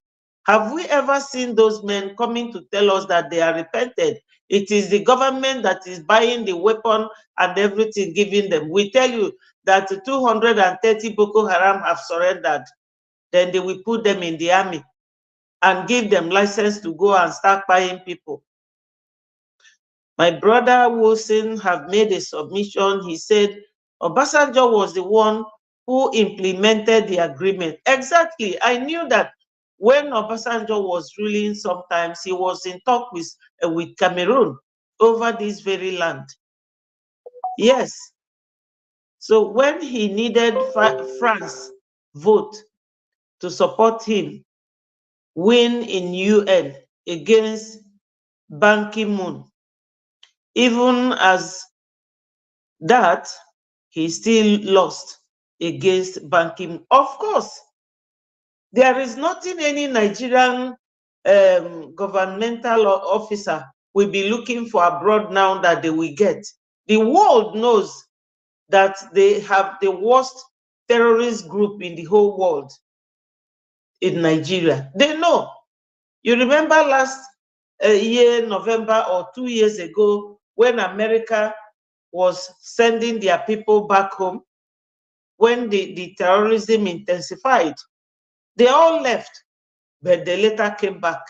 Have we ever seen those men coming to tell us that they are repented? It is the government that is buying the weapon and everything, giving them. We tell you that 230 Boko Haram have surrendered. Then they will put them in the army and give them license to go and start buying people. My brother Wilson have made a submission. He said Obasanjo was the one who implemented the agreement. Exactly. I knew that when Obasanjo was ruling, sometimes he was in talk with Cameroon over this very land. Yes. So when he needed France vote to support him win in UN against Ban Ki-moon, even as that, he still lost against Ban Ki-moon. Of course, there is nothing any Nigerian governmental officer will be looking for abroad now that they will get. The world knows that they have the worst terrorist group in the whole world in Nigeria. They know. You remember last year, November, or 2 years ago, when America was sending their people back home, when the terrorism intensified, they all left, but they later came back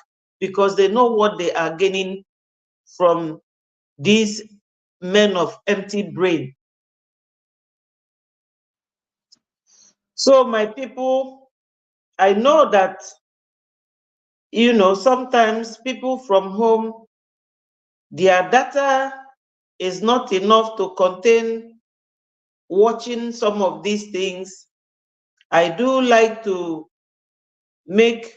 because they know what they are gaining from these men of empty brain. So my people, I know that, you know, sometimes people from home, their data is not enough to contain watching some of these things. I do like to make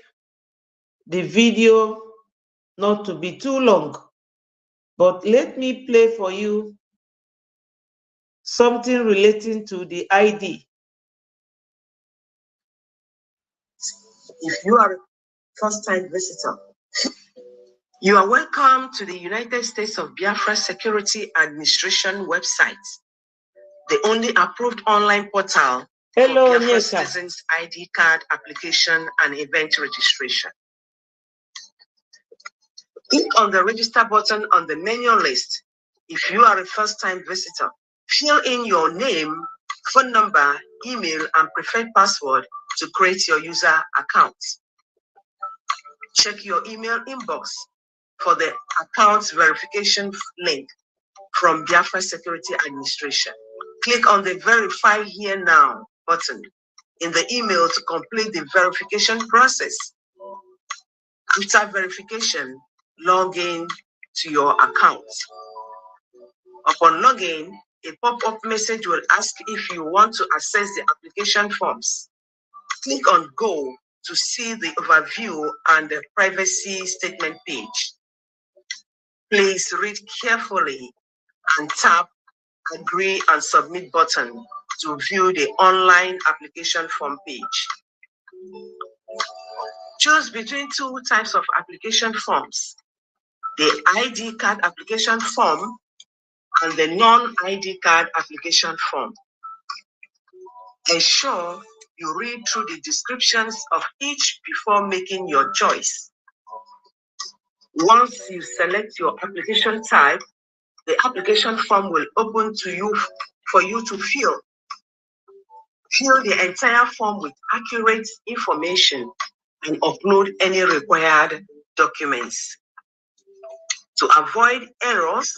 the video not to be too long, but let me play for you something relating to the ID. If you are a first-time visitor, you are welcome to the United States of Biafra Security Administration website, the only approved online portal for Biafra citizens' ID card application and event registration. Click on the register button on the menu list. If you are a first-time visitor, fill in your name, phone number, email, and preferred password to create your user account. Check your email inbox for the account verification link from Biafra Security Administration. Click on the Verify Here Now button in the email to complete the verification process. After verification, log in to your account. Upon login, a pop-up message will ask if you want to access the application forms. Click on Go to see the overview and the privacy statement page. Please read carefully and tap Agree and Submit button to view the online application form page. Choose between two types of application forms: the ID card application form and the non-ID card application form. Ensure you read through the descriptions of each before making your choice. Once you select your application type, the application form will open to you for you to fill. Fill the entire form with accurate information and upload any required documents. To avoid errors,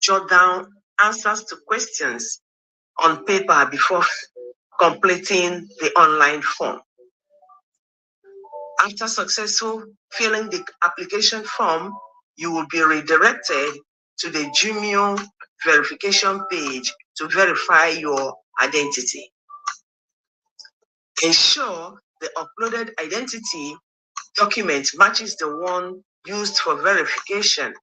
jot down answers to questions on paper before completing the online form. After successful filling the application form, you will be redirected to the Dgement verification page to verify your identity. Ensure the uploaded identity document matches the one used for verification.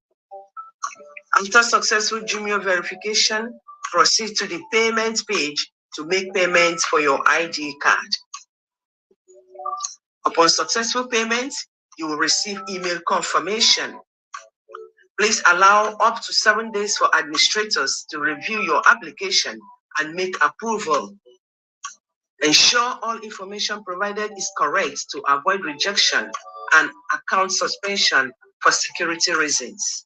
After successful Dgement verification, proceed to the payment page to make payments for your ID card. Upon successful payment, you will receive email confirmation. Please allow up to 7 days for administrators to review your application and make approval. Ensure all information provided is correct to avoid rejection and account suspension for security reasons.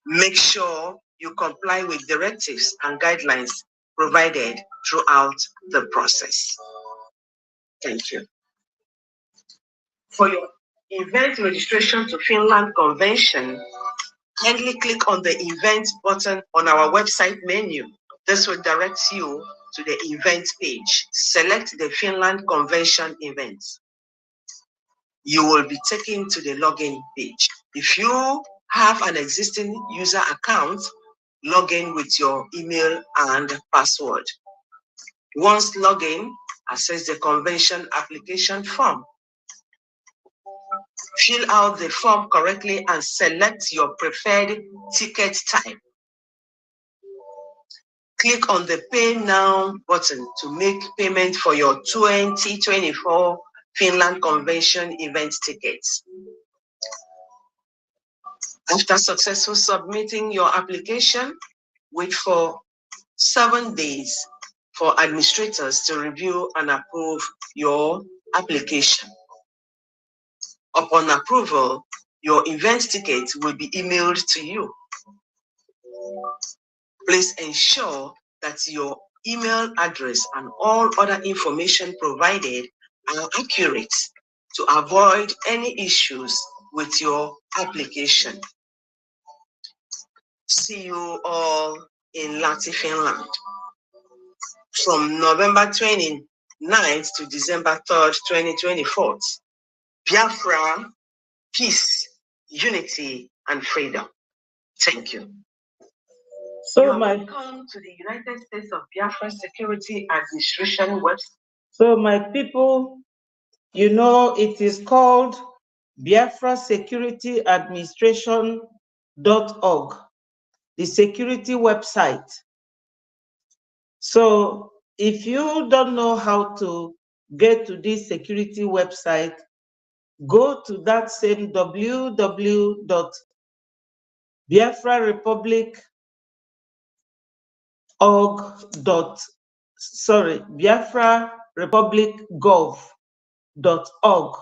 Make sure you comply with directives and guidelines provided throughout the process. Thank you. For your event registration to Finland Convention, kindly click on the event button on our website menu. This will direct you to the event page. Select the Finland Convention event. You will be taken to the login page. If you have an existing user account, log in with your email and password. Once logged in, access the convention application form. Fill out the form correctly and select your preferred ticket type. Click on the Pay Now button to make payment for your 2024 Finland Convention event tickets. After successfully submitting your application, wait for 7 days for administrators to review and approve your application. Upon approval, your event ticket will be emailed to you. Please ensure that your email address and all other information provided are accurate to avoid any issues with your application. See you all in Lahti, Finland from November 29th to December 3rd, 2024. Biafra, peace, unity, and freedom. Thank you. So welcome to the United States of Biafra Security Administration website. So my people, you know, it is called Biafra Security Administration.org, the security website. So if you don't know how to get to this security website, go to that same biafrarepublic.gov.org,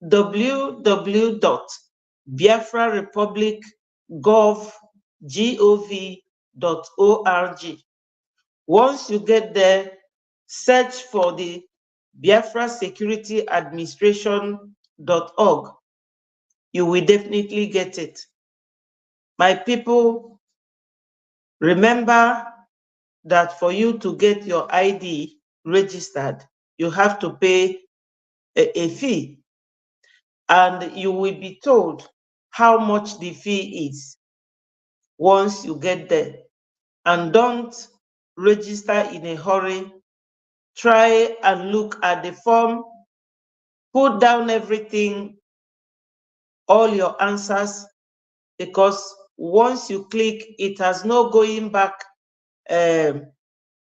www.biafrarepublic.gov.org. Once you get there, search for the Biafra Security Administration.org. You will definitely get it. My people, remember that for you to get your ID registered, you have to pay a fee, and you will be told how much the fee is once you get there. And don't register in a hurry. Try and look at the form, put down everything, all your answers, because once you click, it has no going back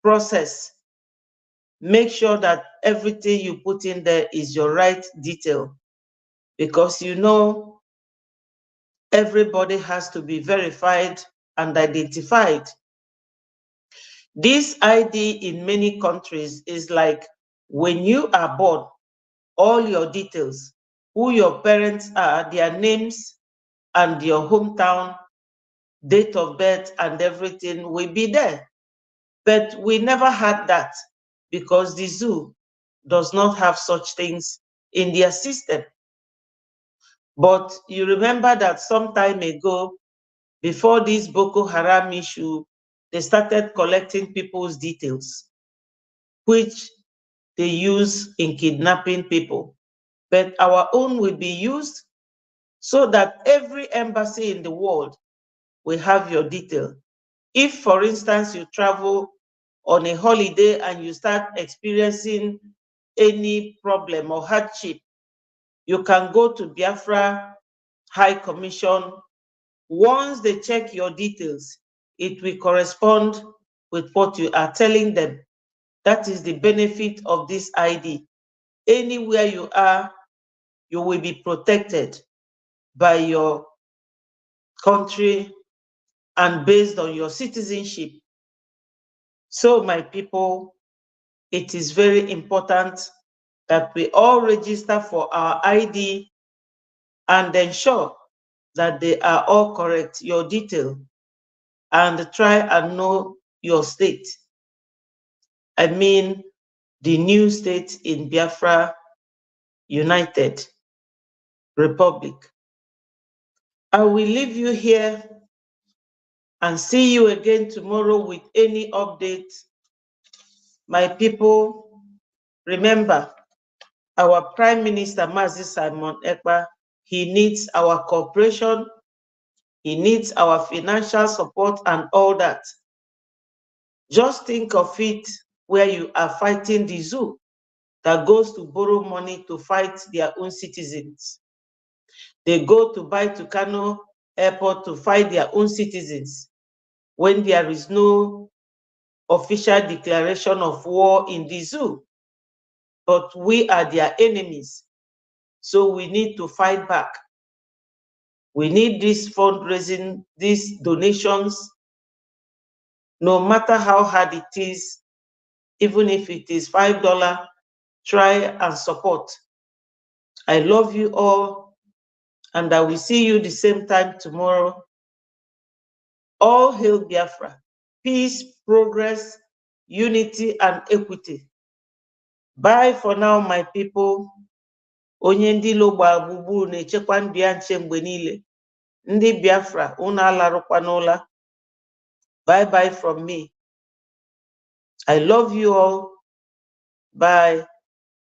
process. Make sure that everything you put in there is your right detail, because you know everybody has to be verified and identified. This ID in many countries is like when you are born, all your details, who your parents are, their names, and your hometown, date of birth, and everything will be there. But we never had that because the zoo does not have such things in their system. But you remember that some time ago, before this Boko Haram issue, they started collecting people's details, which they use in kidnapping people. But our own will be used so that every embassy in the world will have your detail. If, for instance, you travel on a holiday and you start experiencing any problem or hardship, you can go to Biafra High Commission. Once they check your details, it will correspond with what you are telling them. That is the benefit of this ID. Anywhere you are, you will be protected by your country and based on your citizenship. So, my people, it is very important that we all register for our ID and ensure that they are all correct, your detail, and try and know your state. I mean, the new state in Biafra United Republic. I will leave you here and see you again tomorrow with any update. My people, remember, our Prime Minister, Mazi Simon Ekpa, he needs our cooperation, he needs our financial support and all that. Just think of it where you are fighting the zoo that goes to borrow money to fight their own citizens. They go to buy to Kano Airport to fight their own citizens when there is no official declaration of war in the zoo. But we are their enemies, so we need to fight back. We need this fundraising, these donations, no matter how hard it is, even if it is $5, try and support. I love you all, and I will see you the same time tomorrow. All hail Biafra. Peace, progress, unity, and equity. Bye for now, my people. Onye ndị ilo gbara gburugburu na-echekwa ndụ ya nche mgbe niile. Ndị Biafra, unu alarụkwa n'ụla. Bye bye from me. I love you all. Bye.